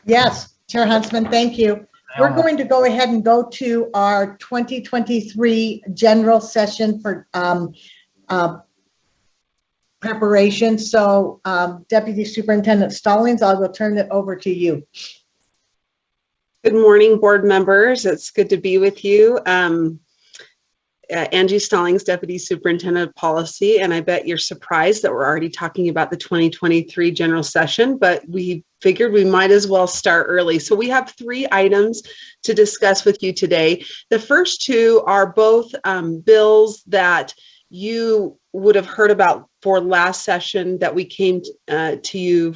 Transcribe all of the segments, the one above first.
Yes, Chair Huntsman, thank you. We're going to go ahead and go to our 2023 general session for preparation. So Deputy Superintendent Stallings, I will turn it over to you. Good morning, board members. It's good to be with you. Angie Stallings, Deputy Superintendent of Policy, and I bet you're surprised that we're already talking about the 2023 general session, but we figured we might as well start early. So we have 3 items to discuss with you today. The first 2 are both bills that you would have heard about for last session that we came to you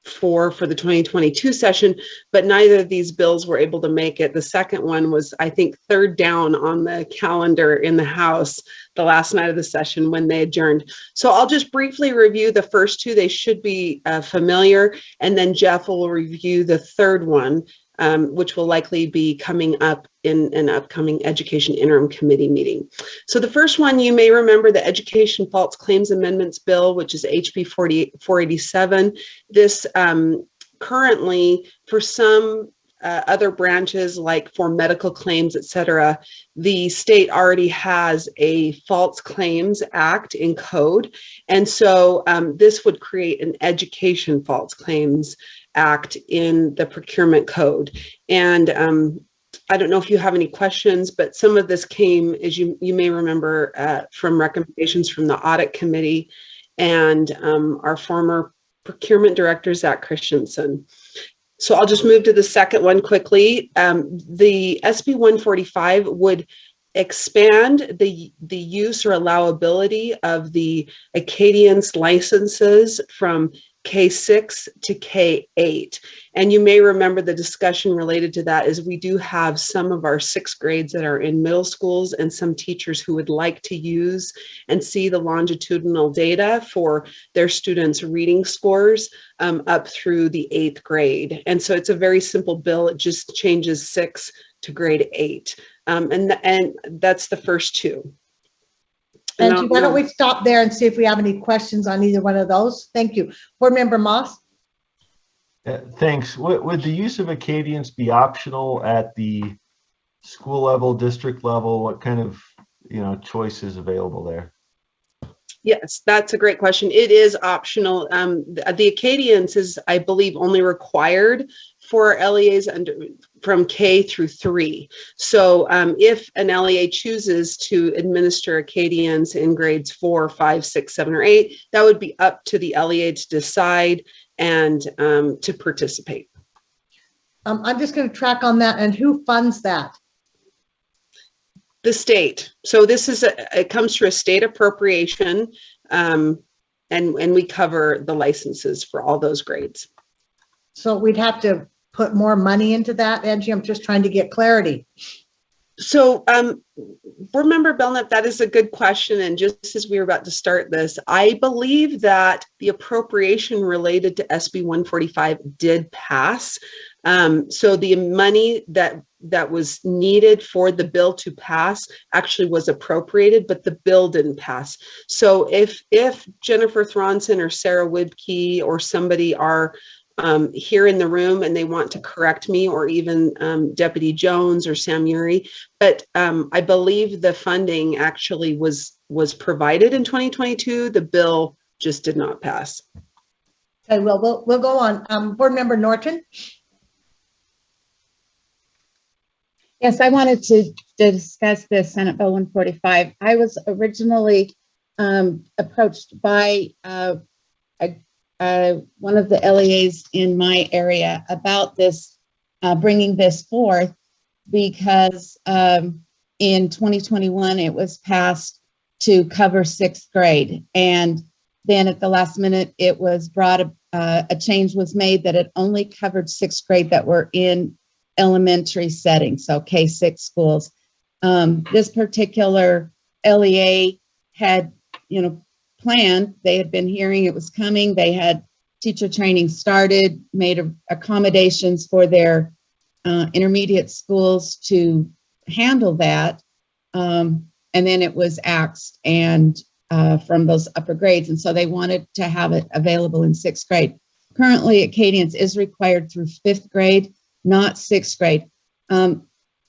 for the 2022 session, but neither of these bills were able to make it. The second one was, I think, third down on the calendar in the House the last night of the session when they adjourned. So I'll just briefly review the first 2. They should be familiar, and then Jeff will review the third one, which will likely be coming up in an upcoming Education Interim Committee meeting. So the first one, you may remember the Education False Claims Amendments Bill, which is HB 487. This currently, for some other branches, like for medical claims, et cetera, the state already has a False Claims Act in code. And so this would create an Education False Claims Act in the procurement code. And I don't know if you have any questions, but some of this came, as you may remember, from recommendations from the audit committee and our former procurement director, Zach Christensen. So I'll just move to the second one quickly. The SB 145 would expand the use or allowability of the Acadience licenses from K6 to K8. And you may remember the discussion related to that is we do have some of our 6th grades that are in middle schools and some teachers who would like to use and see the longitudinal data for their students' reading scores up through the 8th grade. And so it's a very simple bill. It just changes 6 to grade 8. And that's the first 2. Angie, why don't we stop there and see if we have any questions on either one of those? Thank you. Board Member Moss? Thanks. Would the use of Acadience be optional at the school level, district level? What kind of choice is available there? Yes, that's a great question. It is optional. The Acadience is, I believe, only required for LEAs from K through 3. So if an LEA chooses to administer Acadience in grades 4, 5, 6, 7, or 8, that would be up to the LEA to decide and to participate. I'm just going to track on that. And who funds that? The state. So this is it comes through a state appropriation, and we cover the licenses for all those grades. So we'd have to put more money into that, Angie? I'm just trying to get clarity. So Board Member Belknap, that is a good question. And just as we were about to start this, I believe that the appropriation related to SB 145 did pass. So the money that was needed for the bill to pass actually was appropriated, but the bill didn't pass. So if Jennifer Thronson or Sarah Wibke or somebody are here in the room and they want to correct me, or even Deputy Jones or Sam Uri, but I believe the funding actually was provided in 2022. The bill just did not pass. Okay, well, we'll go on. Board Member Norton. Yes, I wanted to discuss the Senate Bill 145. I was originally approached by one of the LEAs in my area about this, bringing this forth, because in 2021 it was passed to cover 6th grade, and then at the last minute it was brought a change was made that it only covered 6th grade that were in elementary settings, so K6 schools. This particular LEA had, planned. They had been hearing it was coming. They had teacher training started, made accommodations for their intermediate schools to handle that, and then it was axed and from those upper grades, and so they wanted to have it available in 6th grade. currently Acadians is required through 5th grade, not 6th grade.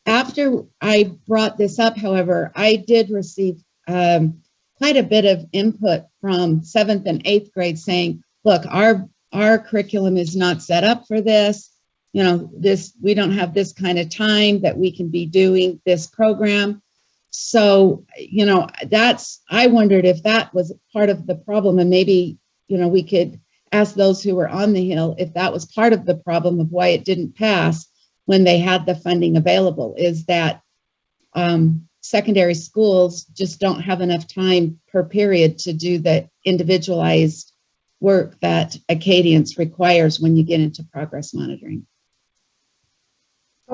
After I brought this up, however, I did receive quite a bit of input from 7th and 8th grade saying, look, our curriculum is not set up for this. You know, we don't have this kind of time that we can be doing this program. So, you know, I wondered if that was part of the problem, and maybe, you know, we could ask those who were on the Hill if that was part of the problem of why it didn't pass when they had the funding available, is that secondary schools just don't have enough time per period to do the individualized work that Acadians requires when you get into progress monitoring.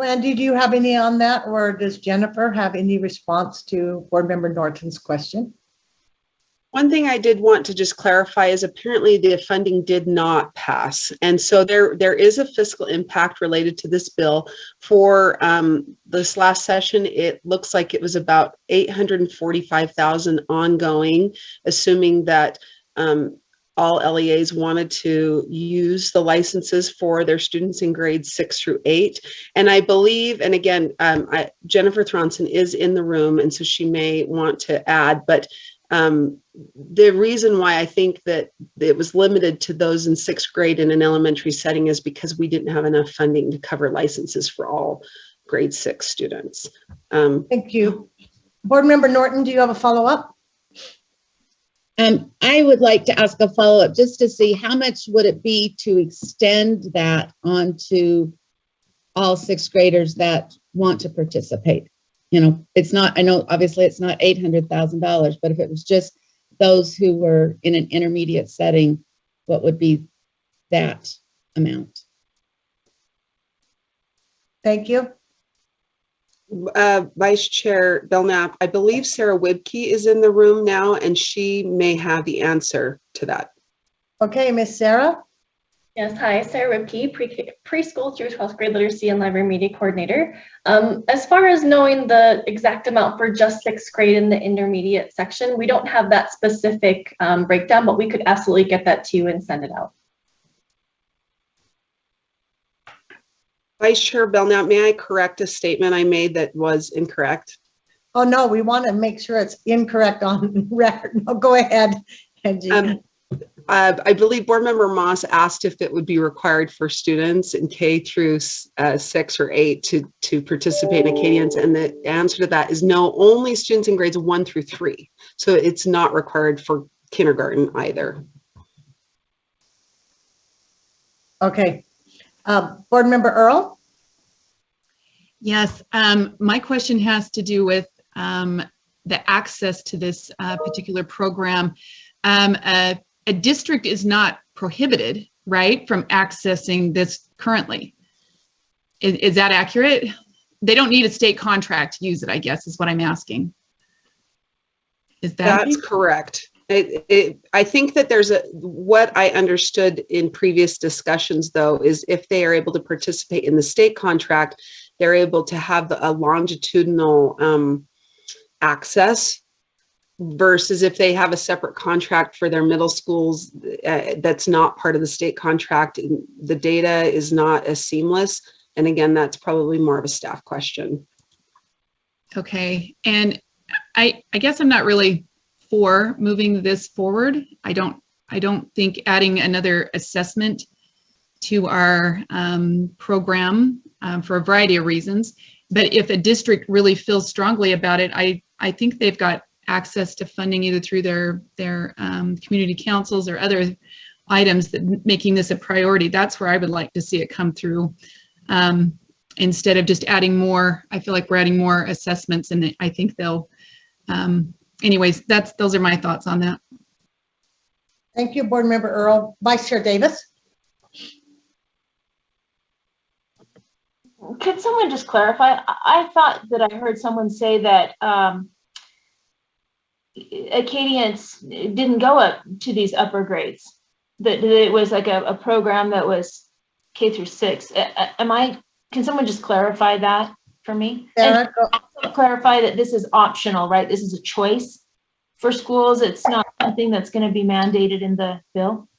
Andy, do you have any on that, or does Jennifer have any response to Board Member Norton's question? One thing I did want to just clarify is apparently the funding did not pass. And so there is a fiscal impact related to this bill. For this last session, it looks like it was about $845,000 ongoing, assuming that all LEAs wanted to use the licenses for their students in grades 6 through 8. And I believe, and again, Jennifer Thronson is in the room, and so she may want to add, but the reason why I think that it was limited to those in 6th grade in an elementary setting is because we didn't have enough funding to cover licenses for all grade 6 students. Thank you. Board Member Norton, do you have a follow-up? I would like to ask a follow-up just to see how much would it be to extend that onto all 6th graders that want to participate. You know, it's not, I know obviously it's not $800,000, but if it was just those who were in an intermediate setting, what would be that amount? Thank you. Vice Chair Belknap, I believe Sarah Wibke is in the room now, and she may have the answer to that. Okay, Miss Sarah. Yes, hi, Sarah Ripke, preschool through 12th grade literacy and library media coordinator. As far as knowing the exact amount for just 6th grade in the intermediate section, we don't have that specific breakdown, but we could absolutely get that to you and send it out. Vice Chair Belknap, may I correct a statement I made that was incorrect? Oh, no, we want to make sure it's incorrect on record. No, go ahead, Angie. I believe Board Member Moss asked if it would be required for students in K through 6 or 8 to participate in Acadians, and the answer to that is no, only students in grades 1 through 3. So it's not required for kindergarten either. Okay. Board Member Earl? Yes, my question has to do with the access to this particular program. A district is not prohibited, right, from accessing this currently. Is that accurate? They don't need a state contract to use it, I guess, is what I'm asking. Is that? That's correct. I think that there's what I understood in previous discussions, though, is if they are able to participate in the state contract, they're able to have a longitudinal access, versus if they have a separate contract for their middle schools that's not part of the state contract, the data is not as seamless. And again, that's probably more of a staff question. Okay, and I guess I'm not really for moving this forward. I don't think adding another assessment to our program for a variety of reasons. But if a district really feels strongly about it, I think they've got access to funding either through their community councils or other items that making this a priority. That's where I would like to see it come through. Instead of just adding more, I feel like we're adding more assessments, and I think they'll, anyways, those are my thoughts on that. Thank you, Board Member Earl. Vice Chair Davis? Could someone just clarify? I thought that I heard someone say that Acadians didn't go up to these upper grades, that it was like a program that was K through 6. Can someone just clarify that for me? Sarah, and also clarify that this is optional, right? This is a choice for schools. It's not something that's going to be mandated in the bill.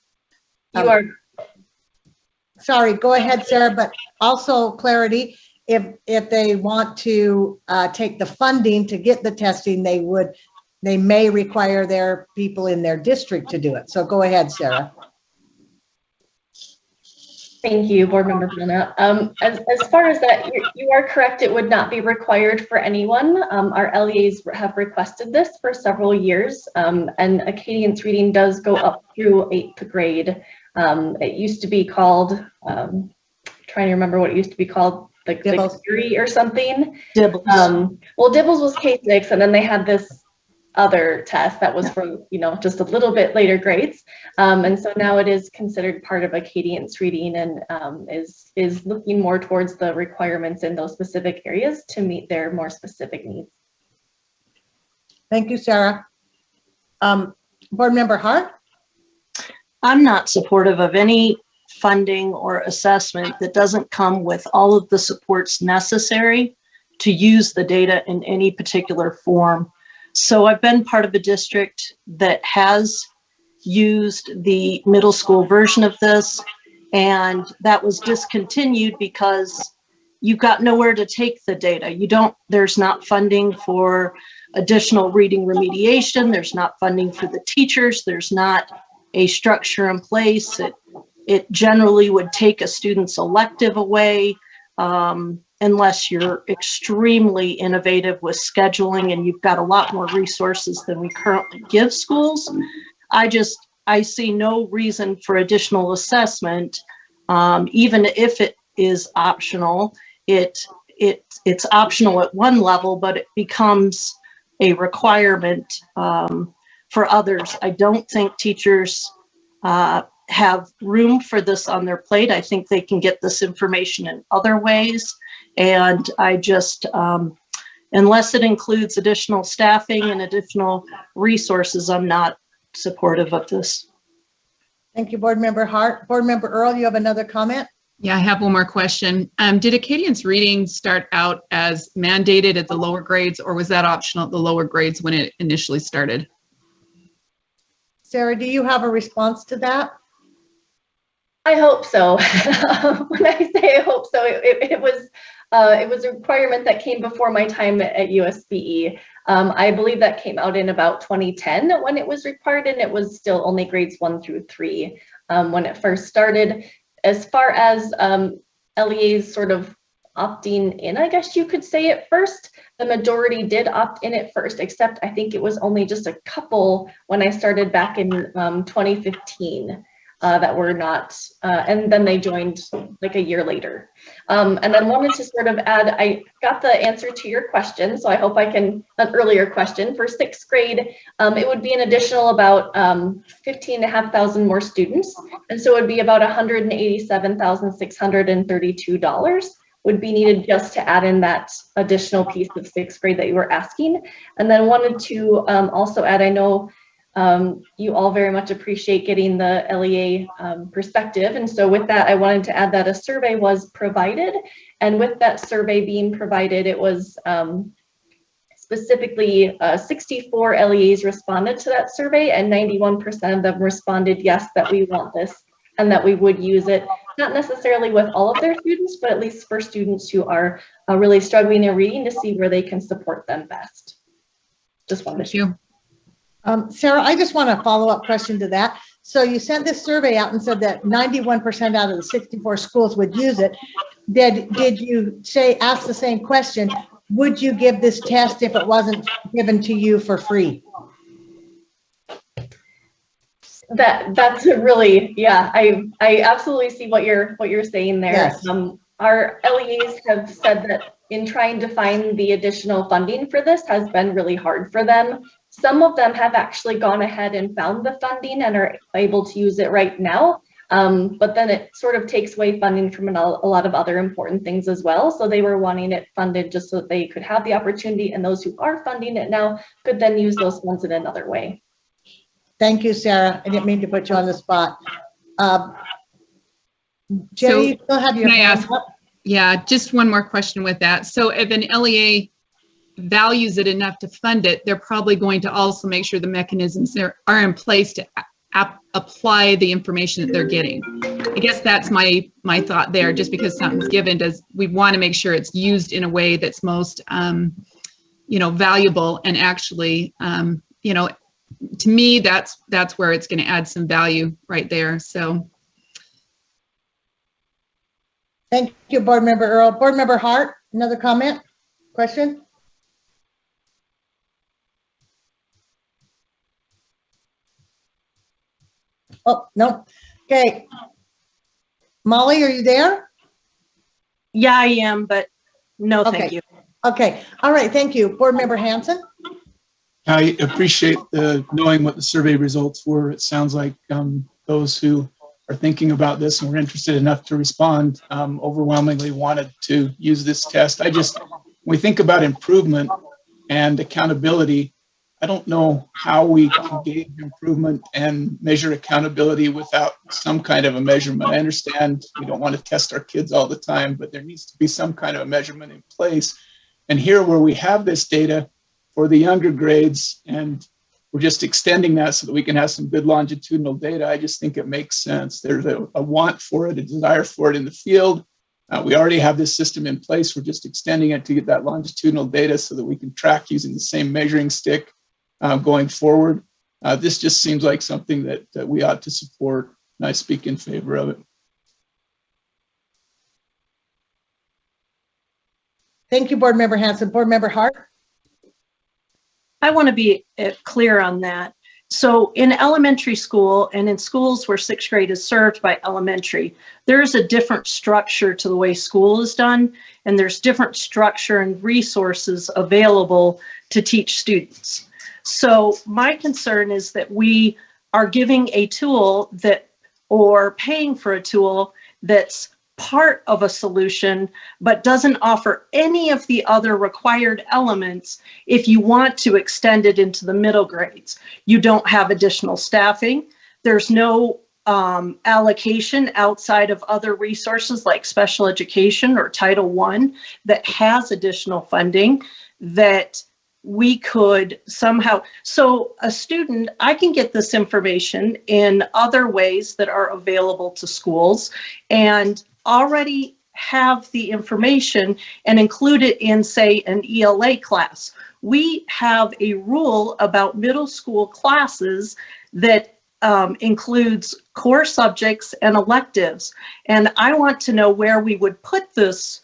sorry, go ahead, Sarah, but also clarity, if they want to take the funding to get the testing, they may require their people in their district to do it. So go ahead, Sarah. Thank you, Board Member Brenna. As far as that, you are correct. It would not be required for anyone. Our LEAs have requested this for several years, and Acadience reading does go up through 8th grade. It used to be called, trying to remember what it used to be called, like Theory or something. Dibbles. Well, Dibbles was K6, and then they had this other test that was from, just a little bit later grades. And so now it is considered part of Acadience reading and is looking more towards the requirements in those specific areas to meet their more specific needs. Thank you, Sarah. Board Member Hart? I'm not supportive of any funding or assessment that doesn't come with all of the supports necessary to use the data in any particular form. So I've been part of a district that has used the middle school version of this, and that was discontinued because you've got nowhere to take the data. There's not funding for additional reading remediation. There's not funding for the teachers. There's not a structure in place. It generally would take a student's elective away, unless you're extremely innovative with scheduling and you've got a lot more resources than we currently give schools. I see no reason for additional assessment, even if it is optional. It's optional at one level, but it becomes a requirement for others. I don't think teachers have room for this on their plate. I think they can get this information in other ways. And I just, unless it includes additional staffing and additional resources, I'm not supportive of this. Thank you, Board Member Hart. Board Member Earl, you have another comment? Yeah, I have one more question. Did Acadience reading start out as mandated at the lower grades, or was that optional at the lower grades when it initially started? Sarah, do you have a response to that? I hope so. When I say I hope so, it was a requirement that came before my time at USBE. I believe that came out in about 2010 when it was required, and it was still only grades 1 through 3 when it first started. As far as LEAs sort of opting in, I guess you could say at first, the majority did opt in at first, except I think it was only just a couple when I started back in 2015. That were not, and then they joined like a year later. And then wanted to sort of add, I got the answer to your question, so I hope I can, an earlier question, for 6th grade, it would be an additional about 15,500 more students. And so it would be about $187,632 would be needed just to add in that additional piece of 6th grade that you were asking. And then wanted to also add, I know you all very much appreciate getting the LEA perspective. And so with that, I wanted to add that a survey was provided. And with that survey being provided, it was specifically 64 LEAs responded to that survey, and 91% of them responded yes, that we want this and that we would use it. Not necessarily with all of their students, but at least for students who are really struggling in reading, to see where they can support them best. Just wanted to share. Sarah, I just want a follow-up question to that. So you sent this survey out and said that 91% out of the 64 schools would use it. Did you ask the same question? Would you give this test if it wasn't given to you for free? That's a really, yeah, I absolutely see what you're saying there. Yes. Our LEAs have said that in trying to find the additional funding for this has been really hard for them. Some of them have actually gone ahead and found the funding and are able to use it right now. But then it sort of takes away funding from a lot of other important things as well. So they were wanting it funded just so that they could have the opportunity, and those who are funding it now could then use those funds in another way. Thank you, Sarah. I didn't mean to put you on the spot. Jenny, you still have your hand up? Yeah, just one more question with that. So if an LEA values it enough to fund it, they're probably going to also make sure the mechanisms are in place to apply the information that they're getting. I guess that's my thought there. Just because something's given, we want to make sure it's used in a way that's most valuable, and actually to me that's where it's going to add some value right there. So thank you, Board Member Earl. Board Member Hart, another comment, question? Oh, no. Okay. Molly, are you there? Yeah, I am, but no, thank Okay. you. Okay. All right. Thank you. Board Member Hanson? I appreciate knowing what the survey results were. It sounds like those who are thinking about this and were interested enough to respond overwhelmingly wanted to use this test. When we think about improvement and accountability, I don't know how we can gauge improvement and measure accountability without some kind of a measurement. I understand we don't want to test our kids all the time, but there needs to be some kind of a measurement in place. And here, where we have this data for the younger grades, and we're just extending that so that we can have some good longitudinal data, I just think it makes sense. There's a want for it, a desire for it in the field. We already have this system in place. We're just extending it to get that longitudinal data so that we can track using the same measuring stick going forward. This just seems like something that we ought to support, and I speak in favor of it. Thank you, Board Member Hanson. Board Member Hart? I want to be clear on that. So in elementary school and in schools where 6th grade is served by elementary, there's a different structure to the way school is done, and there's different structure and resources available to teach students. So my concern is that we are giving a tool or paying for a tool that's part of a solution, but doesn't offer any of the other required elements if you want to extend it into the middle grades. You don't have additional staffing. There's no allocation outside of other resources like special education or Title I that has additional funding that we could somehow. So a student, I can get this information in other ways that are available to schools and already have the information and include it in, say, an ELA class. We have a rule about middle school classes that includes core subjects and electives. And I want to know where we would put this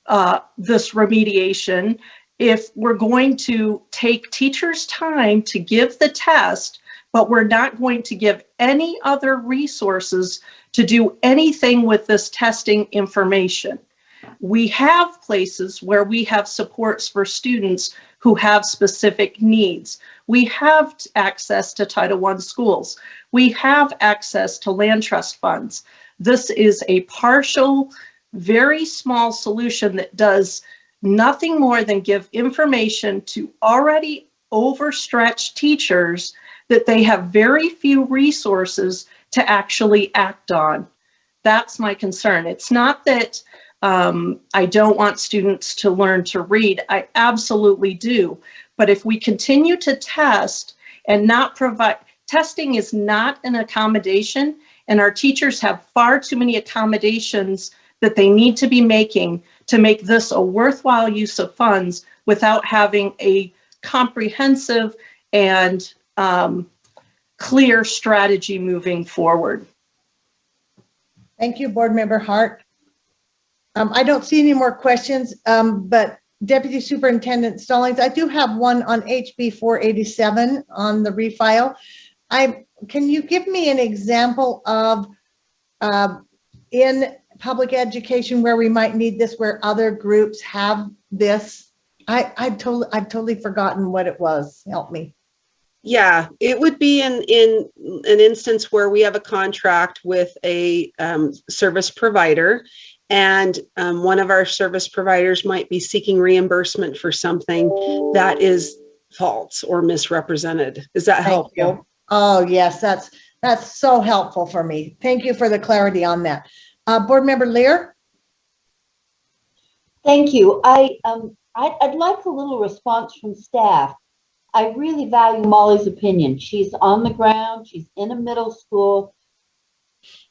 remediation if we're going to take teachers' time to give the test, but we're not going to give any other resources to do anything with this testing information. We have places where we have supports for students who have specific needs. We have access to Title I schools. We have access to land trust funds. This is a partial, very small solution that does nothing more than give information to already overstretched teachers that they have very few resources to actually act on. That's my concern. It's not that I don't want students to learn to read. I absolutely do. But if we continue to test and not provide, testing is not an accommodation, and our teachers have far too many accommodations that they need to be making to make this a worthwhile use of funds without having a comprehensive and clear strategy moving forward. Thank you, Board Member Hart. I don't see any more questions, but Deputy Superintendent Stallings, I do have one on HB 487 on the refile. Can you give me an example of in public education where we might need this, where other groups have this? I've totally forgotten what it was. Help me. Yeah, it would be in an instance where we have a contract with a service provider, and one of our service providers might be seeking reimbursement for something that is false or misrepresented. Is that helpful? Oh, yes, that's so helpful for me. Thank you for the clarity on that. Board Member Lear? Thank you. I'd like a little response from staff. I really value Molly's opinion. She's on the ground. She's in a middle school.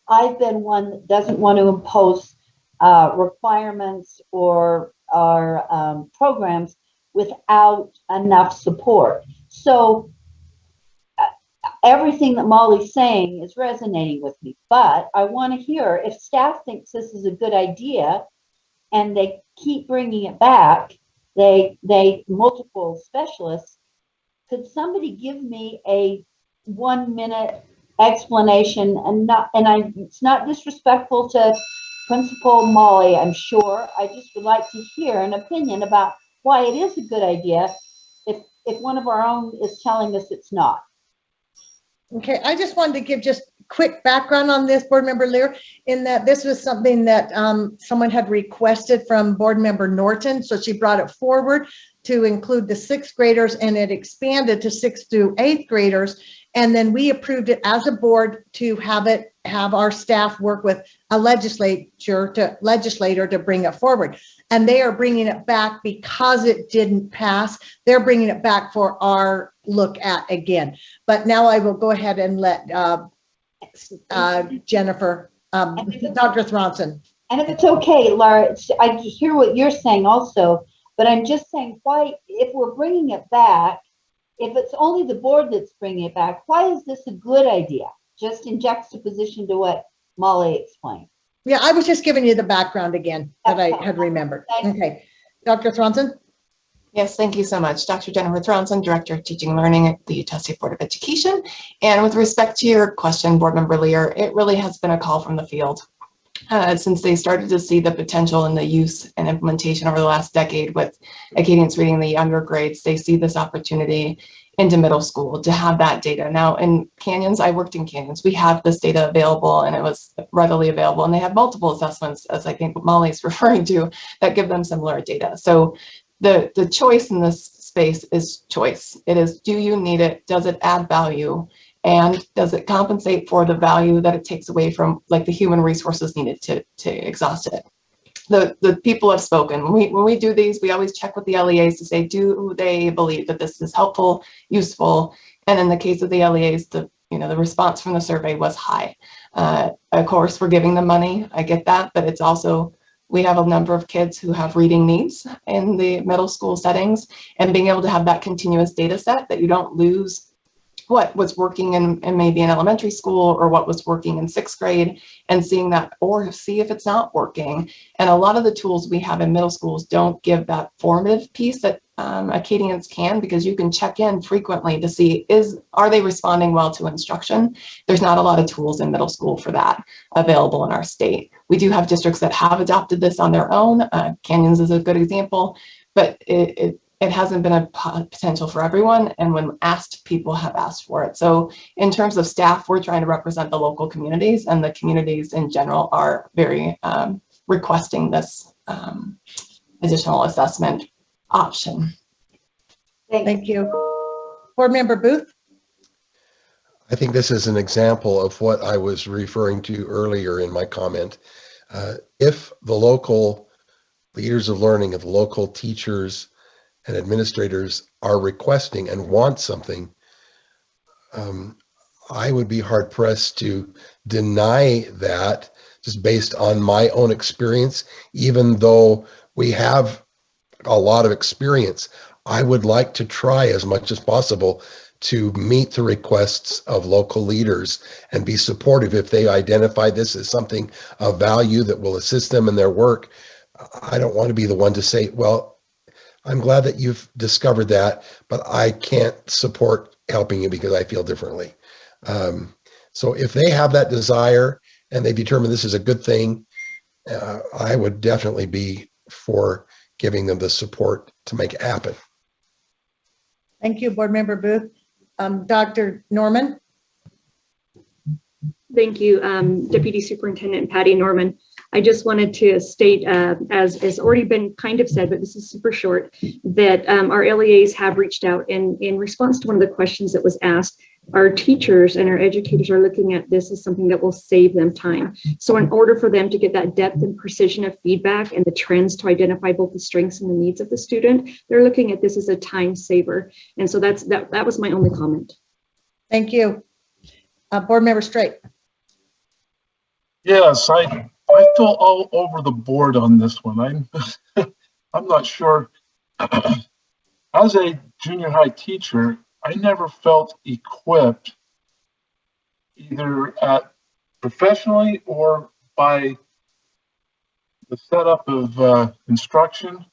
I've been one that doesn't want to impose requirements or programs without enough support. So everything that Molly's saying is resonating with me, but I want to hear if staff thinks this is a good idea and they keep bringing it back, they multiple specialists, could somebody give me a 1-minute explanation it's not disrespectful to Principal Molly, I'm sure. I just would like to hear an opinion about why it is a good idea if one of our own is telling us it's not. Okay, I just wanted to give just quick background on this, Board Member Lear, in that this was something that someone had requested from Board Member Norton. So she brought it forward to include the 6th graders, and it expanded to 6th through 8th graders. And then we approved it as a board to have our staff work with a legislator to bring it forward. And they are bringing it back because it didn't pass. They're bringing it back for our look at again. But now I will go ahead and let Jennifer, Dr. Thronson. And if it's okay, Laura, I hear what you're saying also, but I'm just saying, why, if we're bringing it back, if it's only the board that's bringing it back, why is this a good idea? Just in juxtaposition to what Molly explained. Yeah, I was just giving you the background again that I had remembered. Okay, Dr. Thronson? Yes, thank you so much. Dr. Jennifer Thronson, Director of Teaching and Learning at the Utah State Board of Education. And with respect to your question, Board Member Lear, it really has been a call from the field. Since they started to see the potential in the use and implementation over the last decade with Acadians reading the younger grades, they see this opportunity into middle school to have that data. Now in Canyons, I worked in Canyons, we have this data available and it was readily available, and they have multiple assessments, as I think Molly's referring to, that give them similar data. So the choice in this space is choice. It is, do you need it? Does it add value? And does it compensate for the value that it takes away from, like, the human resources needed to exhaust it? The people have spoken. When we do these, we always check with the LEAs to say, do they believe that this is helpful, useful? And in the case of the LEAs, the response from the survey was high. Of course, we're giving them money. I get that, but it's also, we have a number of kids who have reading needs in the middle school settings, and being able to have that continuous data set that you don't lose what was working in maybe in elementary school or what was working in 6th grade, and seeing that, or see if it's not working. And a lot of the tools we have in middle schools don't give that formative piece that Acadians can, because you can check in frequently to see, are they responding well to instruction? There's not a lot of tools in middle school for that available in our state. We do have districts that have adopted this on their own. Canyons is a good example, but it hasn't been a potential for everyone, and when asked, people have asked for it. So in terms of staff, we're trying to represent the local communities, and the communities in general are very requesting this additional assessment option. Thank you. Board Member Booth? I think this is an example of what I was referring to earlier in my comment. If the local leaders of learning, if the local teachers and administrators are requesting and want something, I would be hard pressed to deny that just based on my own experience. Even though we have a lot of experience, I would like to try as much as possible to meet the requests of local leaders and be supportive if they identify this as something of value that will assist them in their work. I don't want to be the one to say, well, I'm glad that you've discovered that, but I can't support helping you because I feel differently. So if they have that desire and they determine this is a good thing, I would definitely be for giving them the support to make it happen. Thank you, Board Member Booth. Dr. Norman? Thank you, Deputy Superintendent Patty Norman. I just wanted to state, as has already been kind of said, but this is super short, that our LEAs have reached out in response to one of the questions that was asked. our teachers and our educators are looking at this as something that will save them time. So in order for them to get that depth and precision of feedback and the trends to identify both the strengths and the needs of the student, they're looking at this as a time saver. And so that was my only comment. Thank you. Board Member Straight. Yes, I feel all over the board on this one. I'm not sure. As a junior high teacher, I never felt equipped either professionally or by the setup of instruction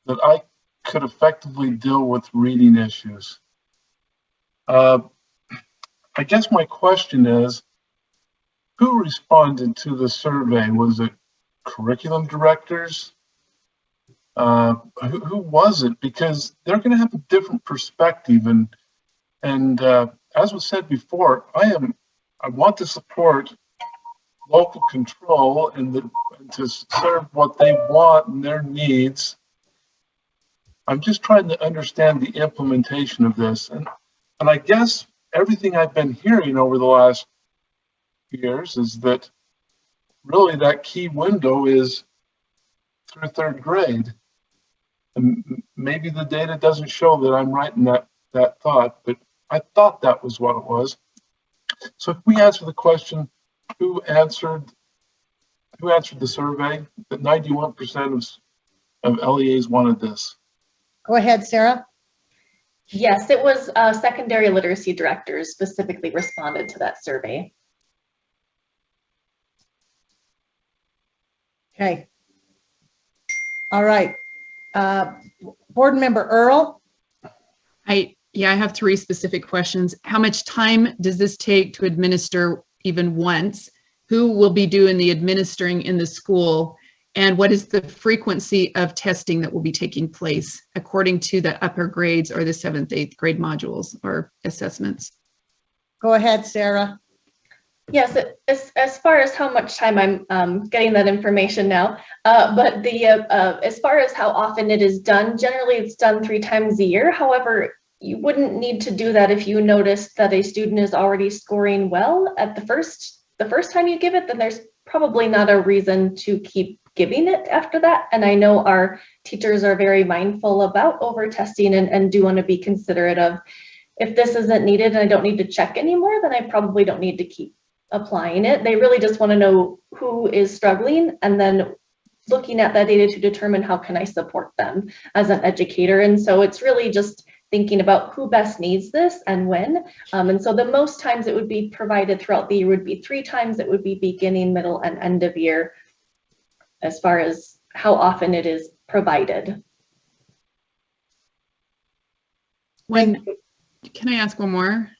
that I could effectively deal with reading issues. I guess my question is, who responded to the survey? Was it curriculum directors? Who was it? Because they're going to have a different perspective. And as was said before, I want to support local control and to serve what they want and their needs. I'm just trying to understand the implementation of this. And I guess everything I've been hearing over the last years is that really that key window is through third grade. And maybe the data doesn't show that I'm right in that thought, but I thought that was what it was. So if we answer the question, who answered the survey, that 91% of LEAs wanted this. Go ahead, Sarah. Yes, it was secondary literacy directors specifically responded to that survey. Okay. All right. Board Member Earl. I have 3 specific questions. How much time does this take to administer even once? Who will be doing the administering in the school? And what is the frequency of testing that will be taking place according to the upper grades or the 7th, 8th grade modules or assessments? Go ahead, Sarah. Yes, as far as how much time I'm getting that information now, but as far as how often it is done, generally it's done 3 times a year. However, you wouldn't need to do that if you noticed that a student is already scoring well at the first time you give it, then there's probably not a reason to keep giving it after that. And I know our teachers are very mindful about over testing and do want to be considerate of, if this isn't needed and I don't need to check anymore, then I probably don't need to keep applying it. They really just want to know who is struggling and then looking at that data to determine how can I support them as an educator. And so it's really just thinking about who best needs this and when. And so the most times it would be provided throughout the year would be 3 times. It would be beginning, middle, and end of year as far as how often it is provided. Can I ask one more?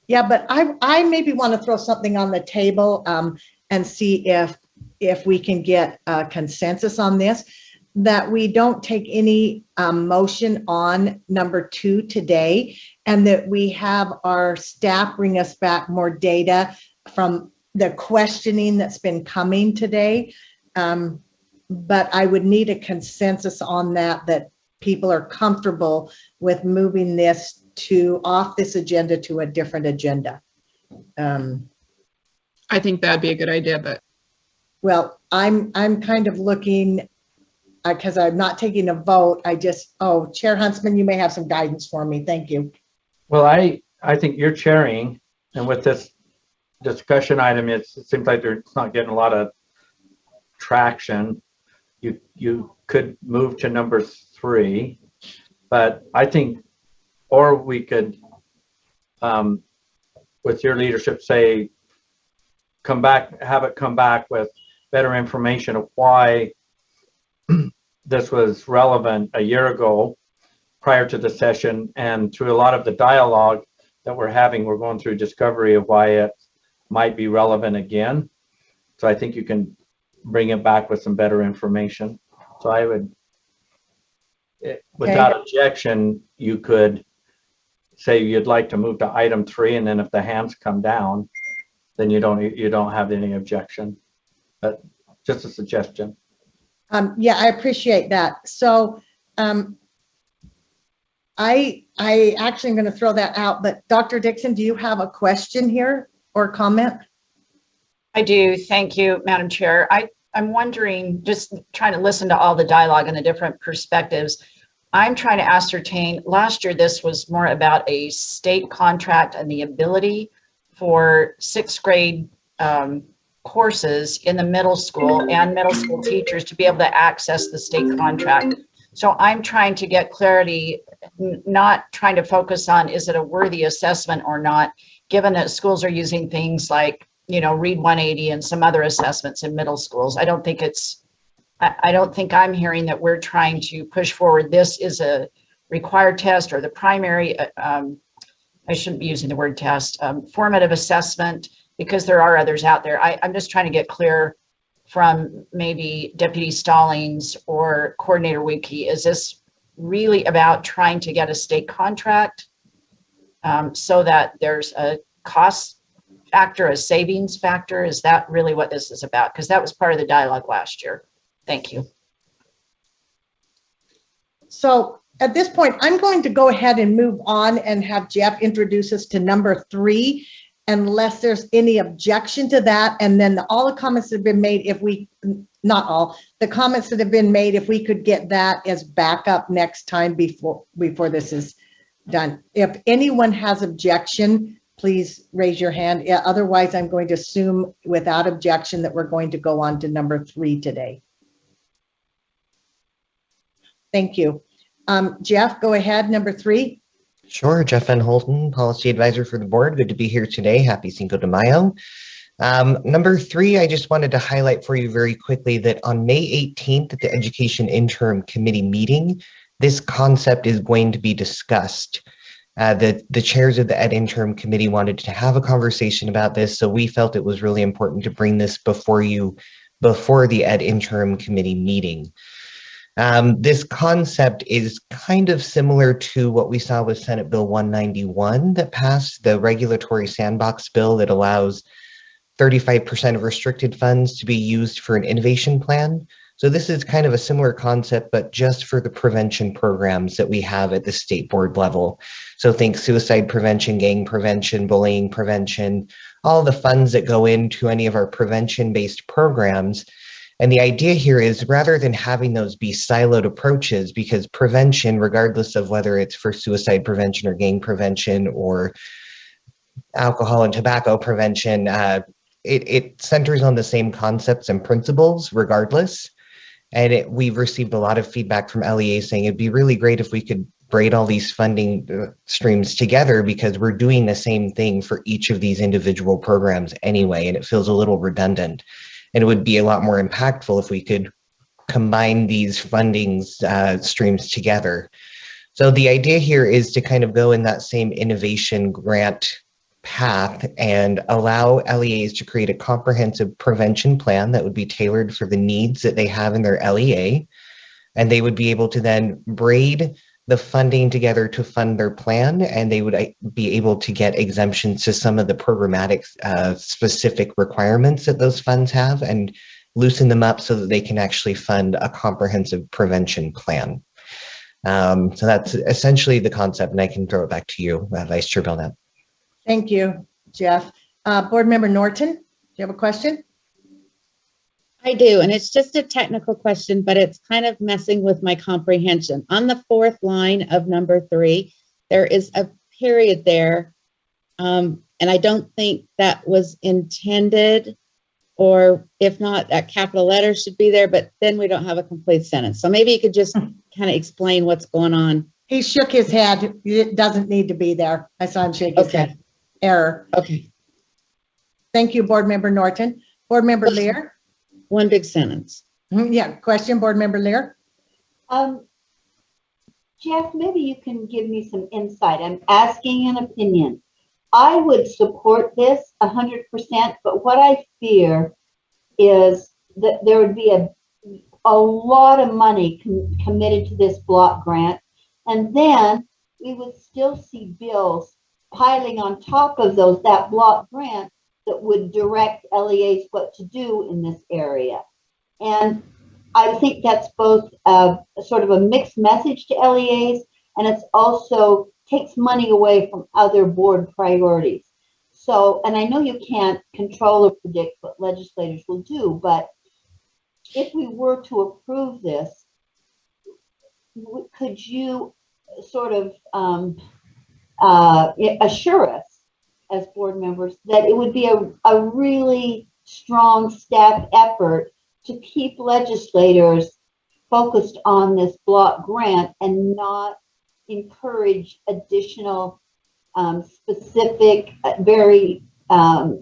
Yeah, but I maybe want to throw something on the table and see if we can get a consensus on this, that we don't take any motion on number 2 today, and that we have our staff bring us back more data from the questioning that's been coming today. But I would need a consensus on that people are comfortable with moving this off this agenda to a different agenda. I think that'd be a good idea, but. Well, I'm kind of looking, because I'm not taking a vote. Chair Huntsman, you may have some guidance for me. Thank you. Well, I think you're chairing, and with this discussion item, it seems like it's not getting a lot of traction. You could move to number 3, but I think, or we could, with your leadership, say, have it come back with better information of why this was relevant a year ago prior to the session, and through a lot of the dialogue that we're having, we're going through discovery of why it might be relevant again. So I think you can bring it back with some better information. So I would, without objection, you could say you'd like to move to item 3, and then if the hands come down, then you don't have any objection. But just a suggestion. Yeah, I appreciate that. So I actually am going to throw that out, but Dr. Dixon, do you have a question here or comment? I do. Thank you, Madam Chair. I'm wondering, just trying to listen to all the dialogue and the different perspectives. I'm trying to ascertain, last year this was more about a state contract and the ability for sixth grade courses in the middle school and middle school teachers to be able to access the state contract. So I'm trying to get clarity, not trying to focus on is it a worthy assessment or not, given that schools are using things like, you know, Read 180 and some other assessments in middle schools. I don't think I'm hearing that we're trying to push forward this is a required test or the primary, I shouldn't be using the word test, formative assessment, because there are others out there. I'm just trying to get clear from maybe Deputy Stallings or Coordinator Winkie. Is this really about trying to get a state contract so that there's a cost factor, a savings factor? Is that really what this is about? Because that was part of the dialogue last year. Thank you. So at this point, I'm going to go ahead and move on and have Jeff introduce us to number 3, unless there's any objection to that. And then all the comments that have been made, if we, not all, the comments that have been made, if we could get that as backup next time before this is done. If anyone has objection, please raise your hand. Yeah, otherwise, I'm going to assume without objection that we're going to go on to number 3 today. Thank you. Jeff, go ahead, number 3. Sure, Jeff Van Holten, Policy Advisor for the Board. Good to be here today. Happy Cinco de Mayo. Number 3, I just wanted to highlight for you very quickly that on May 18th at the Education Interim Committee meeting, this concept is going to be discussed. The chairs of the Ed Interim Committee wanted to have a conversation about this, so we felt it was really important to bring this before you before the Ed Interim Committee meeting. This concept is kind of similar to what we saw with Senate Bill 191 that passed, the regulatory sandbox bill that allows 35% of restricted funds to be used for an innovation plan. So this is kind of a similar concept, but just for the prevention programs that we have at the state board level. So think suicide prevention, gang prevention, bullying prevention, all the funds that go into any of our prevention-based programs. And the idea here is rather than having those be siloed approaches, because prevention, regardless of whether it's for suicide prevention or gang prevention or alcohol and tobacco prevention, it centers on the same concepts and principles regardless. And we've received a lot of feedback from LEA saying it'd be really great if we could braid all these funding streams together because we're doing the same thing for each of these individual programs anyway, and it feels a little redundant. And it would be a lot more impactful if we could combine these funding streams together. So the idea here is to kind of go in that same innovation grant path and allow LEAs to create a comprehensive prevention plan that would be tailored for the needs that they have in their LEA. And they would be able to then braid the funding together to fund their plan, and they would be able to get exemptions to some of the programmatic specific requirements that those funds have and loosen them up so that they can actually fund a comprehensive prevention plan. So that's essentially the concept, and I can throw it back to you, Vice Chair Belknap. Thank you, Jeff. Board Member Norton, do you have a question? I do, and it's just a technical question, but it's kind of messing with my comprehension. On the 4th line of number 3, there is a period there, and I don't think that was intended, or if not, that capital letter should be there, but then we don't have a complete sentence. So maybe you could just kind of explain what's going on. He shook his head. It doesn't need to be there. I saw him shake his head. Error. Okay. Thank you, Board Member Norton. Board Member Lear. One big sentence. Yeah, question, Board Member Lear. Jeff, maybe you can give me some insight. I'm asking an opinion. I would support this 100%, but what I fear is that there would be a lot of money committed to this block grant, and then we would still see bills piling on top of that block grant that would direct LEAs what to do in this area. And I think that's both sort of a mixed message to LEAs and it's also takes money away from other board priorities. So, and I know you can't control or predict what legislators will do, but if we were to approve this, could you sort of assure us as board members that it would be a really strong staff effort to keep legislators focused on this block grant and not encourage additional specific, very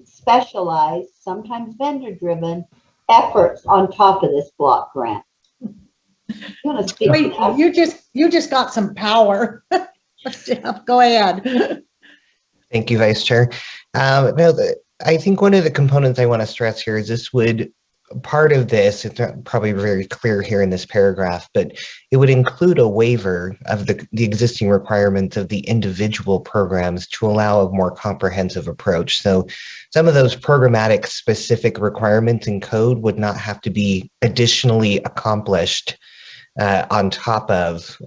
specialized, sometimes vendor-driven efforts on top of this block grant? You just got some power. Jeff, go ahead. Thank you, Vice Chair. I think one of the components I want to stress here is this would, part of this, it's not probably very clear here in this paragraph, but it would include a waiver of the existing requirements of the individual programs to allow a more comprehensive approach. So some of those programmatic specific requirements in code would not have to be additionally accomplished on top of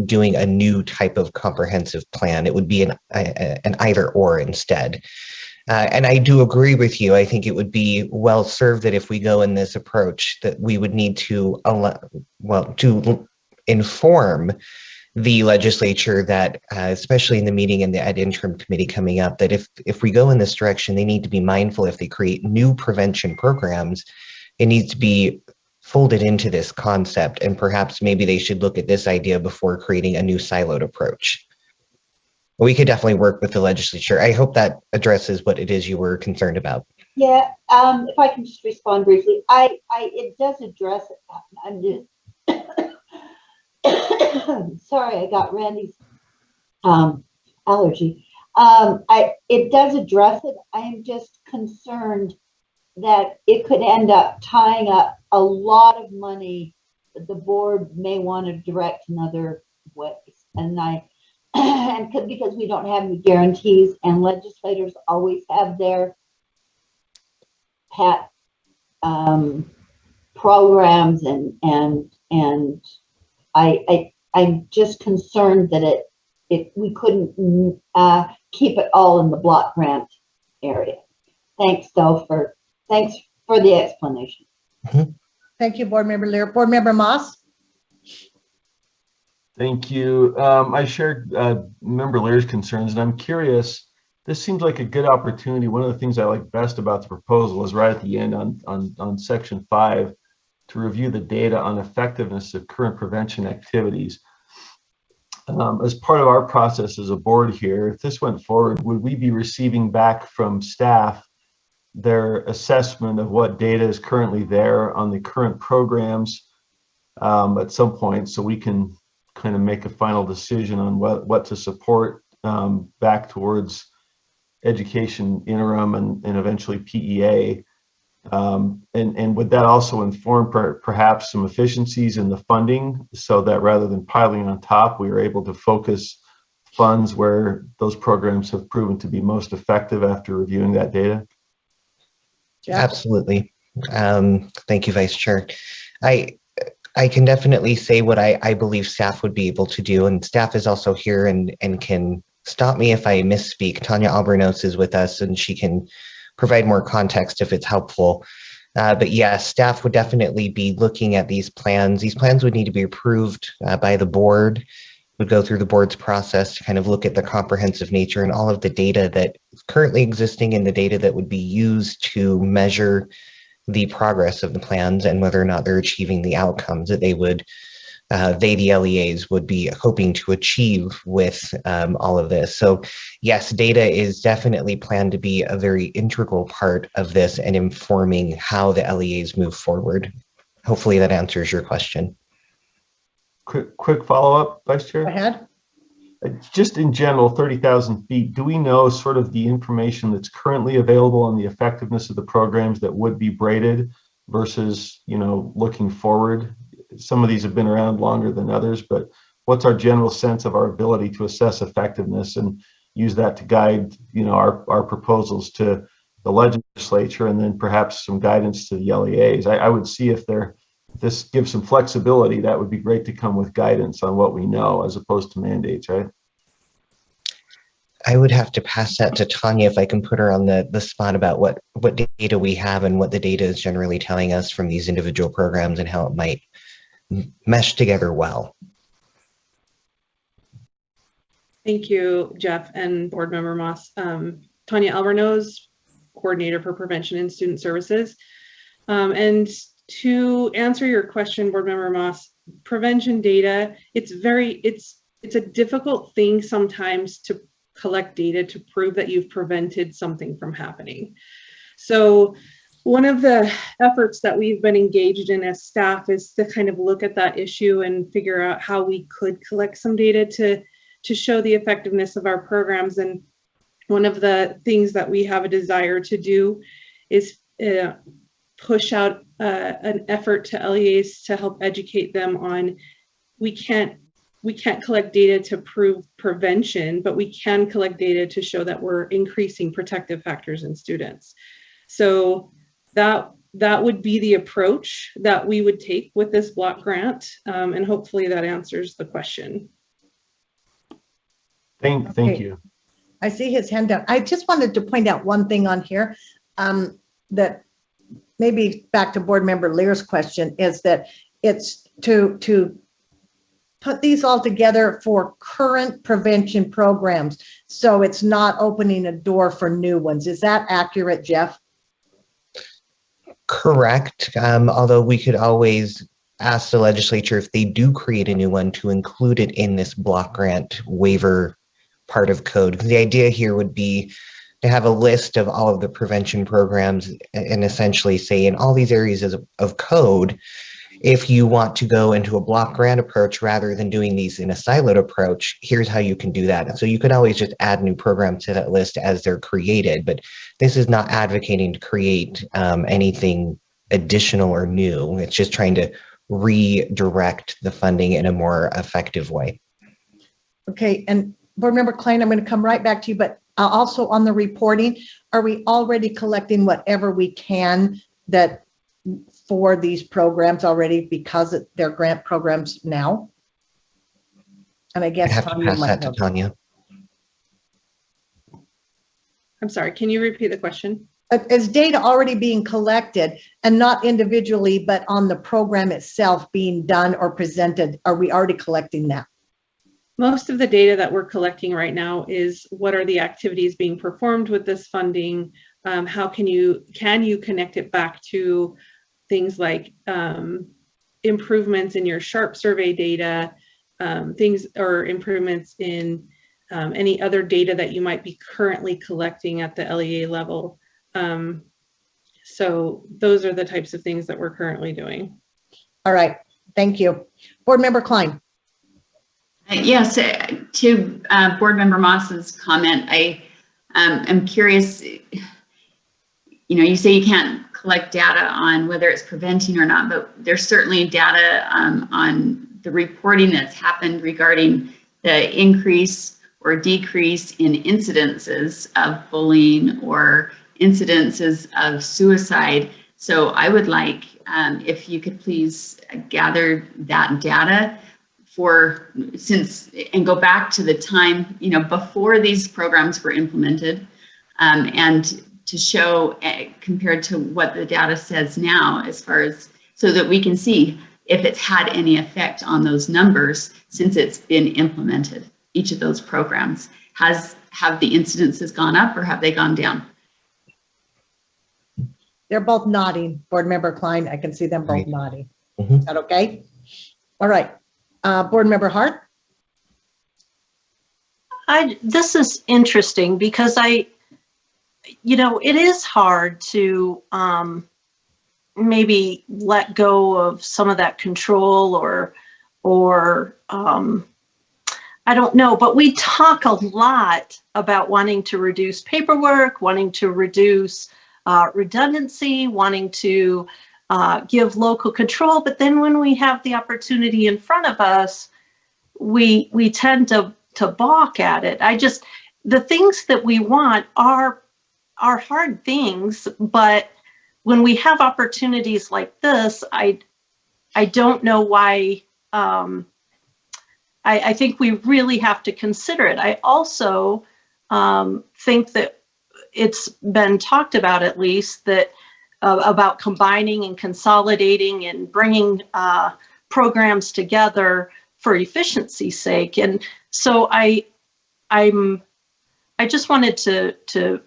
doing a new type of comprehensive plan. It would be an either or instead. And I do agree with you. I think it would be well served that if we go in this approach, that we would need to to inform the legislature that, especially in the meeting in the ad interim committee coming up, that if we go in this direction, they need to be mindful if they create new prevention programs, it needs to be folded into this concept, and perhaps maybe they should look at this idea before creating a new siloed approach. We could definitely work with the legislature. I hope that addresses what it is you were concerned about. Yeah, if I can just respond briefly, it does address it. I'm just sorry, I got Randy's allergy. It does address it. I am just concerned that it could end up tying up a lot of money that the board may want to direct in other ways. And because we don't have any guarantees, and legislators always have their pet programs, and I'm just concerned that we couldn't keep it all in the block grant area. Thanks for the explanation. Thank you, Board Member Lear. Board Member Moss? Thank you. I shared Member Lear's concerns, and I'm curious, this seems like a good opportunity. One of the things I like best about the proposal is right at the end on section 5 to review the data on effectiveness of current prevention activities. As part of our process as a board here, if this went forward, would we be receiving back from staff their assessment of what data is currently there on the current programs at some point, so we can kind of make a final decision on what to support back towards education interim and eventually PEA? And would that also inform perhaps some efficiencies in the funding, so that rather than piling on top, we are able to focus funds where those programs have proven to be most effective after reviewing that data? Absolutely. Thank you, Vice Chair. I can definitely say what I believe staff would be able to do, and staff is also here and can stop me if I misspeak. Tanya Albernos is with us, and she can provide more context if it's helpful. But yes, staff would definitely be looking at these plans. These plans would need to be approved by the board, would go through the board's process to kind of look at the comprehensive nature and all of the data that is currently existing and the data that would be used to measure the progress of the plans and whether or not they're achieving the outcomes that the LEAs would be hoping to achieve with all of this. So yes, data is definitely planned to be a very integral part of this and informing how the LEAs move forward. Hopefully that answers your question. Quick follow-up, Vice Chair? Go ahead. Just in general, 30,000 feet, do we know sort of the information that's currently available on the effectiveness of the programs that would be braided versus, looking forward? Some of these have been around longer than others, but what's our general sense of our ability to assess effectiveness and use that to guide, our proposals to the legislature, and then perhaps some guidance to the LEAs? I would see if they're this gives some flexibility, that would be great to come with guidance on what we know as opposed to mandates, right? I would have to pass that to Tanya if I can put her on the spot about what data we have and what the data is generally telling us from these individual programs and how it might mesh together well. Thank you, Jeff and Board Member Moss. Tanya Albornoz, Coordinator for Prevention and Student Services. And to answer your question, Board Member Moss, prevention data, it's a difficult thing sometimes to collect data to prove that you've prevented something from happening. So one of the efforts that we've been engaged in as staff is to kind of look at that issue and figure out how we could collect some data to show the effectiveness of our programs. And one of the things that we have a desire to do is push out an effort to LEAs to help educate them on we can't collect data to prove prevention, but we can collect data to show that we're increasing protective factors in students. So that would be the approach that we would take with this block grant, and hopefully that answers the question. Thank you. I see his hand down. I just wanted to point out one thing on here, that maybe back to Board Member Lear's question, is that it's to put these all together for current prevention programs. So it's not opening a door for new ones. Is that accurate, Jeff? Correct. Although we could always ask the legislature if they do create a new one to include it in this block grant waiver part of code. Because the idea here would be to have a list of all of the prevention programs and essentially say in all these areas of code, if you want to go into a block grant approach rather than doing these in a siloed approach, here's how you can do that. And so you could always just add new programs to that list as they're created, but this is not advocating to create anything additional or new. It's just trying to redirect the funding in a more effective way. Okay, and Board Member Klein, I'm going to come right back to you, but also on the reporting, are we already collecting whatever we can that for these programs already because they're grant programs now? And I guess I have to pass that to Tanya. I'm sorry, can you repeat the question? Is data already being collected and not individually, but on the program itself being done or presented? Are we already collecting that? Most of the data that we're collecting right now is what are the activities being performed with this funding? How can you connect it back to things like improvements in your SHARP survey data, things or improvements in any other data that you might be currently collecting at the LEA level. So those are the types of things that we're currently doing. All right, thank you. Board Member Klein. Yes, to Board Member Moss's comment, I am curious, you say you can't collect data on whether it's preventing or not, but there's certainly data on the reporting that's happened regarding the increase or decrease in incidences of bullying or incidences of suicide. So I would like, if you could please gather that data and go back to the time, before these programs were implemented, and to show compared to what the data says now, as far as so that we can see if it's had any effect on those numbers since it's been implemented. Each of those programs have the incidences gone up or have they gone down? They're both nodding. Board Member Klein, I can see them both nodding. Is that okay? All right. Board Member Hart. This is interesting because it is hard to maybe let go of some of that control or I don't know, but we talk a lot about wanting to reduce paperwork, wanting to reduce redundancy, wanting to give local control, but then when we have the opportunity in front of us, we tend to balk at it. The things that we want are hard things, but when we have opportunities like this, I I don't know why. I think we really have to consider it. I also think that it's been talked about, at least, that about combining and consolidating and bringing programs together for efficiency's sake. And so I just wanted to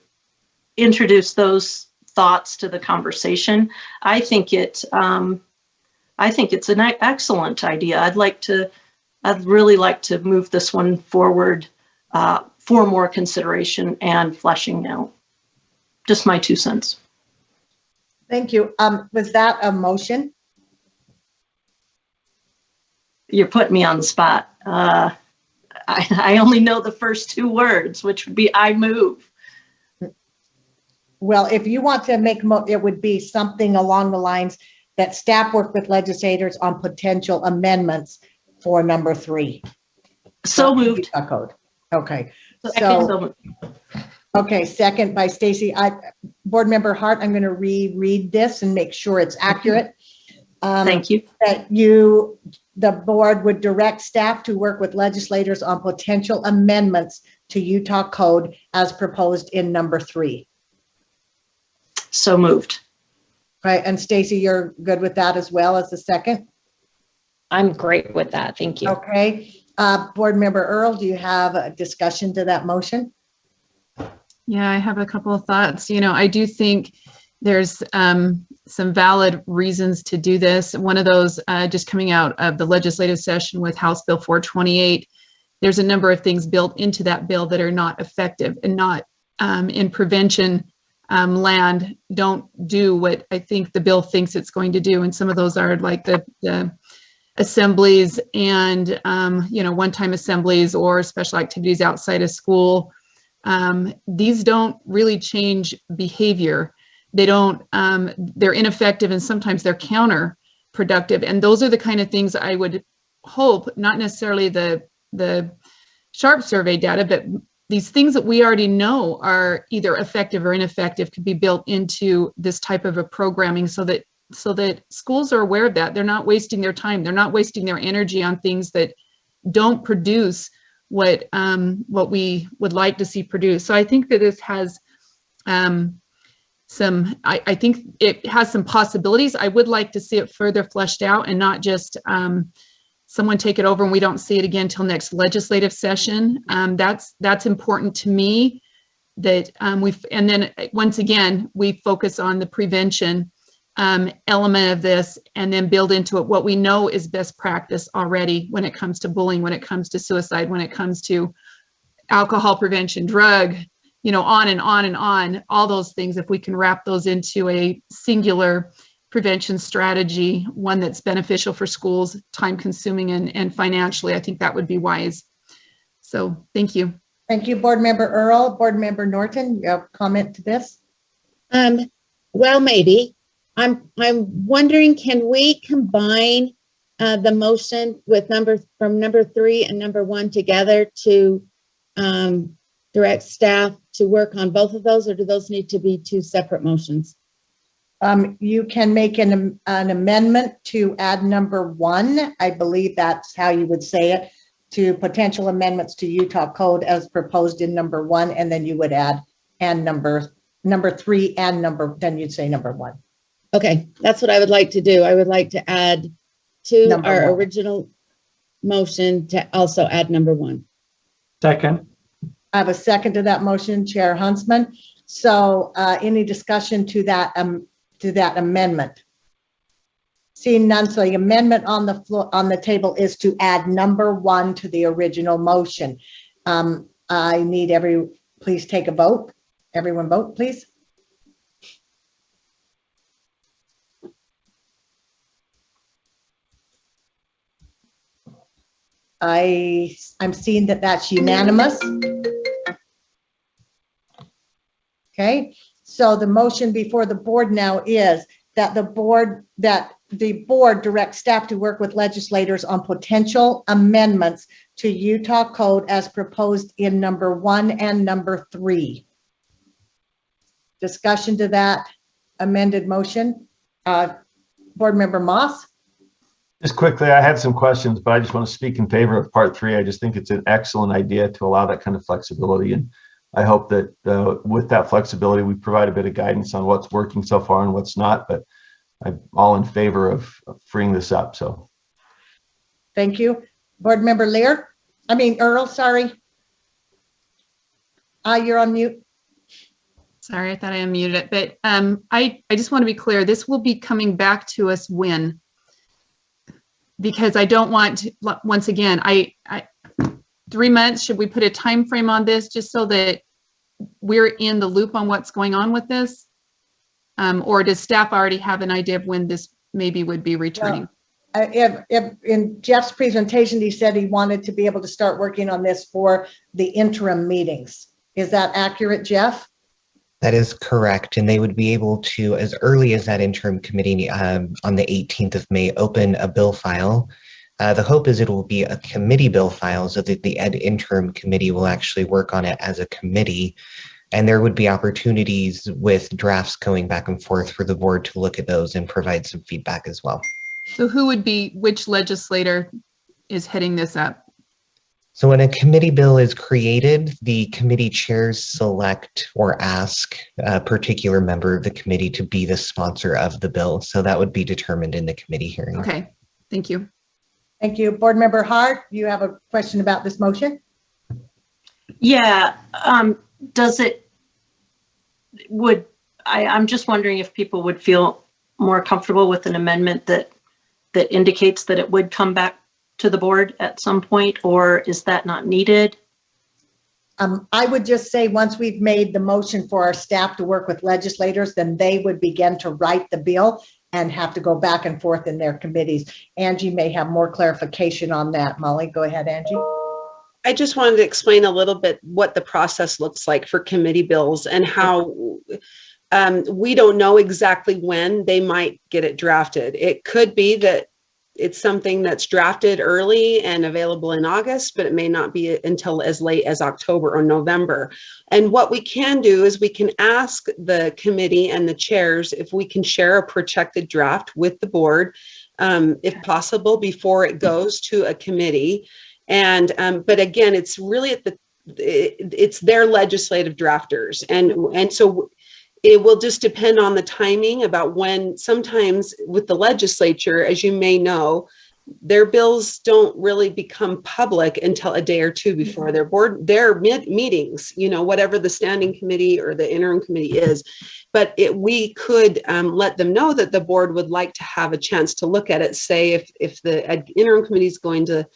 introduce those thoughts to the conversation. I think it's an excellent idea. I'd really like to move this one forward for more consideration and fleshing out. Just my 2 cents. Thank you. Was that a motion? You're putting me on the spot. I only know the first 2 words, which would be I move. Well, if you want to make, it would be something along the lines that staff work with legislators on potential amendments for number 3. So moved. Code. Okay. So, okay, second by Stacy. Board Member Hart, I'm going to reread this and make sure it's accurate. Thank you. That the board would direct staff to work with legislators on potential amendments to Utah Code as proposed in number 3. So moved. Right, and Stacy, you're good with that as well as the second? I'm great with that. Thank you. Okay. Board Member Earl, do you have a discussion to that motion? Yeah, I have a couple of thoughts. I do think there's some valid reasons to do this. One of those just coming out of the legislative session with House Bill 428, there's a number of things built into that bill that are not effective and not in prevention land, don't do what I think the bill thinks it's going to do. And some of those are like the assemblies and, one-time assemblies or special activities outside of school. These don't really change behavior. They don't, they're ineffective and sometimes they're counterproductive. And those are the kind of things I would hope, not necessarily the SHARP survey data, but these things that we already know are either effective or ineffective could be built into this type of a programming so that schools are aware of that. They're not wasting their time. They're not wasting their energy on things that don't produce what we would like to see produced. So I think that this has I think it has some possibilities. I would like to see it further fleshed out and not just someone take it over and we don't see it again till next legislative session. That's important to me that and then once again, we focus on the prevention element of this and then build into it what we know is best practice already when it comes to bullying, when it comes to suicide, when it comes to alcohol prevention, drug, on and on and on, all those things. If we can wrap those into a singular prevention strategy, one that's beneficial for schools, time consuming and financially, I think that would be wise. So thank you. Thank you, Board Member Earl. Board Member Norton, you have a comment to this? Well, maybe. I'm wondering, can we combine the motion with from number 3 and number 1 together to direct staff to work on both of those, or do those need to be 2 separate motions? You can make an amendment to add number 1. I believe that's how you would say it, to potential amendments to Utah Code as proposed in number 1, and then you would add and number 3 and then you'd say number 1. Okay, that's what I would like to do. I would like to add to Number our 1. original motion to also add number 1. Second. I have a second to that motion, Chair Huntsman. So any discussion to that amendment? Seeing none, so the amendment on the floor on the table is to add number 1 to the original motion. I need please take a vote. Everyone vote, please. I'm seeing that that's unanimous. Okay, so the motion before the board now is that the board directs staff to work with legislators on potential amendments to Utah Code as proposed in number 1 and number 3. Discussion to that amended motion. Board Member Moss? Just quickly, I had some questions, but I just want to speak in favor of part 3. I just think it's an excellent idea to allow that kind of flexibility. And I hope that with that flexibility, we provide a bit of guidance on what's working so far and what's not. But I'm all in favor of freeing this up. So thank you. Board Member Earl, sorry. You're on mute. Sorry, I thought I unmuted it, but I just want to be clear. This will be coming back to us when? Because I don't want to, once again, 3 months, should we put a time frame on this just so that we're in the loop on what's going on with this? Or does staff already have an idea of when this maybe would be returning? If in Jeff's presentation, he said he wanted to be able to start working on this for the interim meetings. Is that accurate, Jeff? That is correct. And they would be able to, as early as that interim committee on the 18th of May, open a bill file. The hope is it will be a committee bill file so that the Ed interim committee will actually work on it as a committee. And there would be opportunities with drafts going back and forth for the board to look at those and provide some feedback as well. So which legislator is heading this up? So when a committee bill is created, the committee chairs select or ask a particular member of the committee to be the sponsor of the bill. So that would be determined in the committee hearing. Okay, thank you. Thank you. Board Member Hart, you have a question about this motion? Yeah, I'm just wondering if people would feel more comfortable with an amendment that indicates that it would come back to the board at some point, or is that not needed? I would just say once we've made the motion for our staff to work with legislators, then they would begin to write the bill and have to go back and forth in their committees. Angie may have more clarification on that. Molly, go ahead, Angie. I just wanted to explain a little bit what the process looks like for committee bills and how we don't know exactly when they might get it drafted. It could be that it's something that's drafted early and available in August, but it may not be until as late as October or November. And what we can do is we can ask the committee and the chairs if we can share a protected draft with the board, if possible, before it goes to a committee. And but again, it's really it's their legislative drafters, and so it will just depend on the timing about when. Sometimes with the legislature, as you may know, their bills don't really become public until a day or two before their meetings, whatever the standing committee or the interim committee is. But we could let them know that the board would like to have a chance to look at it. Say if the interim committee is going to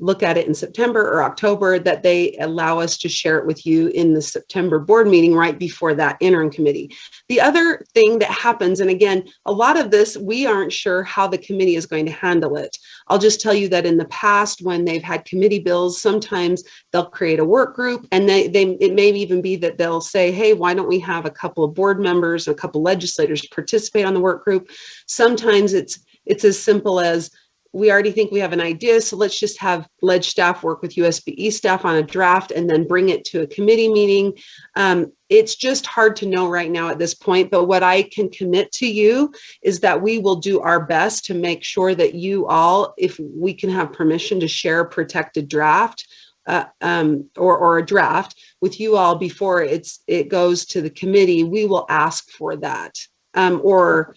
look at it in September or October, that they allow us to share it with you in the September board meeting right before that interim committee. The other thing that happens, and again, a lot of this, we aren't sure how the committee is going to handle it. I'll just tell you that in the past, when they've had committee bills, sometimes they'll create a work group, and it may even be that they'll say, hey, why don't we have a couple of board members, a couple legislators participate on the work group? Sometimes it's as simple as, we already think we have an idea, so let's just have leg staff work with USBE staff on a draft and then bring it to a committee meeting. It's just hard to know right now at this point, but what I can commit to you is that we will do our best to make sure that you all, if we can have permission to share a protected draft or a draft with you all before it goes to the committee, we will ask for that, or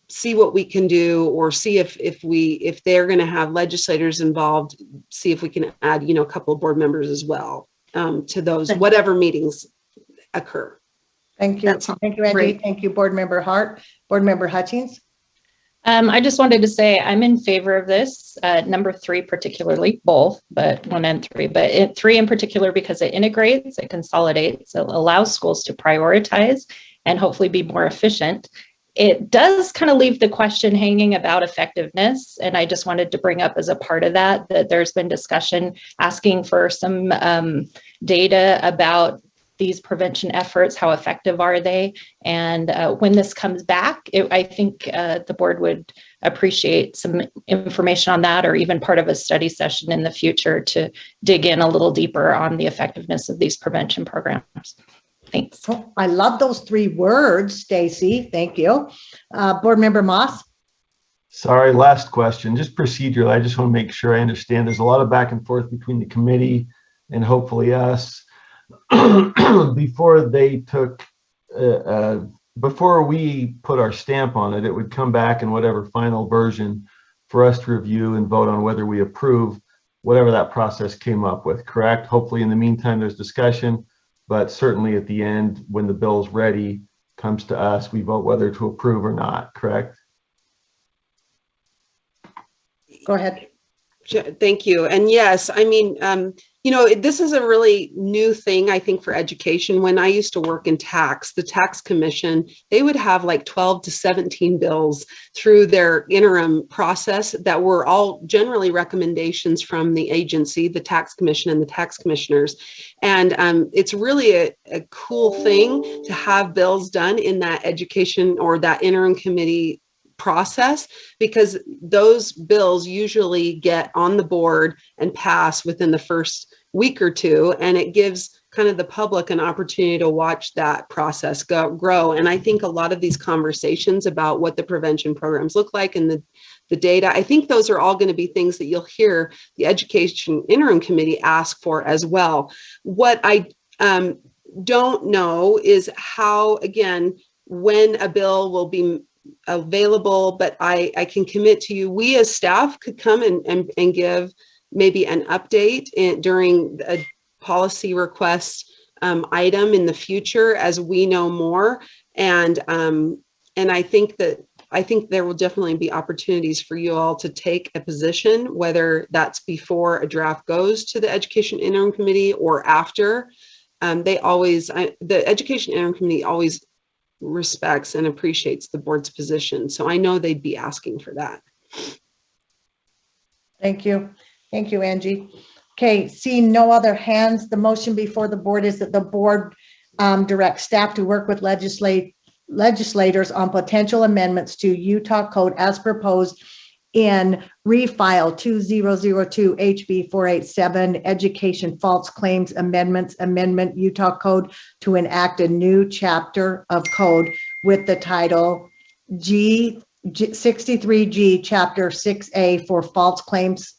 see what we can do, or see if they're going to have legislators involved, see if we can add, a couple of board members as well to those, whatever meetings occur. Thank you. Thank you, Angie. Great. Thank you, Board Member Hart. Board Member Hutchins. I just wanted to say I'm in favor of this, number 3 particularly, both, but 1 and 3, but 3 in particular because it integrates, it consolidates, it allows schools to prioritize and hopefully be more efficient. It does kind of leave the question hanging about effectiveness. And I just wanted to bring up as a part of that there's been discussion asking for some data about these prevention efforts, how effective are they? And when this comes back, I think the board would appreciate some information on that, or even part of a study session in the future to dig in a little deeper on the effectiveness of these prevention programs. Thanks. Oh, I love those 3 words, Stacy. Thank you. Board Member Moss. Sorry, last question, just procedural. I just want to make sure I understand. There's a lot of back and forth between the committee and hopefully us. Before they took, before we put our stamp on it, it would come back in whatever final version for us to review and vote on whether we approve whatever that process came up with, correct? Hopefully in the meantime, there's discussion, but certainly at the end, when the bill's ready, comes to us, we vote whether to approve or not, correct? Go ahead. Thank you. And yes, I mean, you know, this is a really new thing, I think, for education. When I used to work in tax, the tax commission, they would have like 12 to 17 bills through their interim process that were all generally recommendations from the agency, the tax commission and the tax commissioners. And it's really a cool thing to have bills done in that education or that interim committee process, because those bills usually get on the board and pass within the first week or two, and it gives kind of the public an opportunity to watch that process grow. And I think a lot of these conversations about what the prevention programs look like and the data, I think those are all going to be things that you'll hear the Education Interim Committee ask for as well. What I don't know is how, again, when a bill will be available, but I can commit to you, we as staff could come and give maybe an update during a policy request item in the future as we know more. And I think there will definitely be opportunities for you all to take a position, whether that's before a draft goes to the Education Interim Committee or after. The Education Interim Committee always respects and appreciates the board's position. So I know they'd be asking for that. Thank you. Thank you, Angie. Okay, seeing no other hands, the motion before the board is that the board direct staff to work with legislators on potential amendments to Utah Code as proposed in refile 2002 HB 487 Education False Claims Amendment Utah Code to enact a new chapter of code with the title G63G Chapter 6A for false claims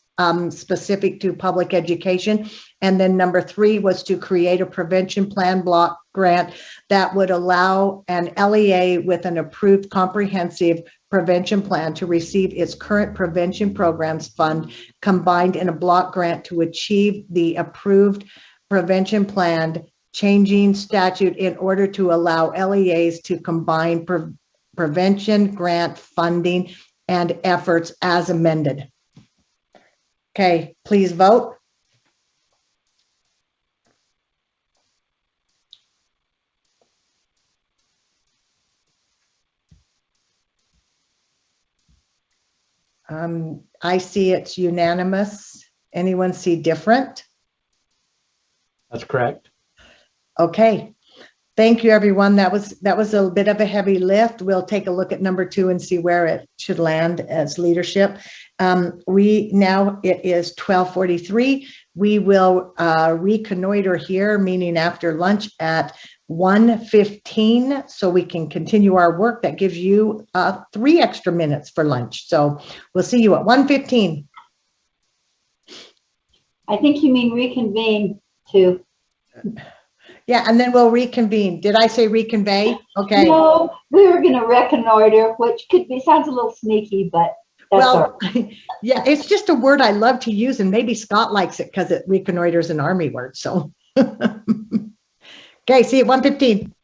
specific to public education. And then number 3 was to create a prevention plan block grant that would allow an LEA with an approved comprehensive prevention plan to receive its current prevention programs fund combined in a block grant to achieve the approved prevention plan, changing statute in order to allow LEAs to combine prevention grant funding and efforts as amended. Okay, please vote. I see it's unanimous. Anyone see different? That's correct. Okay. Thank you, everyone. That was a bit of a heavy lift. We'll take a look at number 2 and see where it should land as leadership. It is 12:43. We will reconnoiter here, meaning after lunch at 1:15, so we can continue our work. That gives you 3 extra minutes for lunch. So we'll see you at 1:15. I think you mean reconvene too. Yeah, and then we'll reconvene. Did I say reconvey? Okay. No, we were going to reconnoiter, which sounds a little sneaky, but that's all right. Yeah, it's just a word I love to use, and maybe Scott likes it because reconnoiter is an Army word. So, okay, see you at 1:15.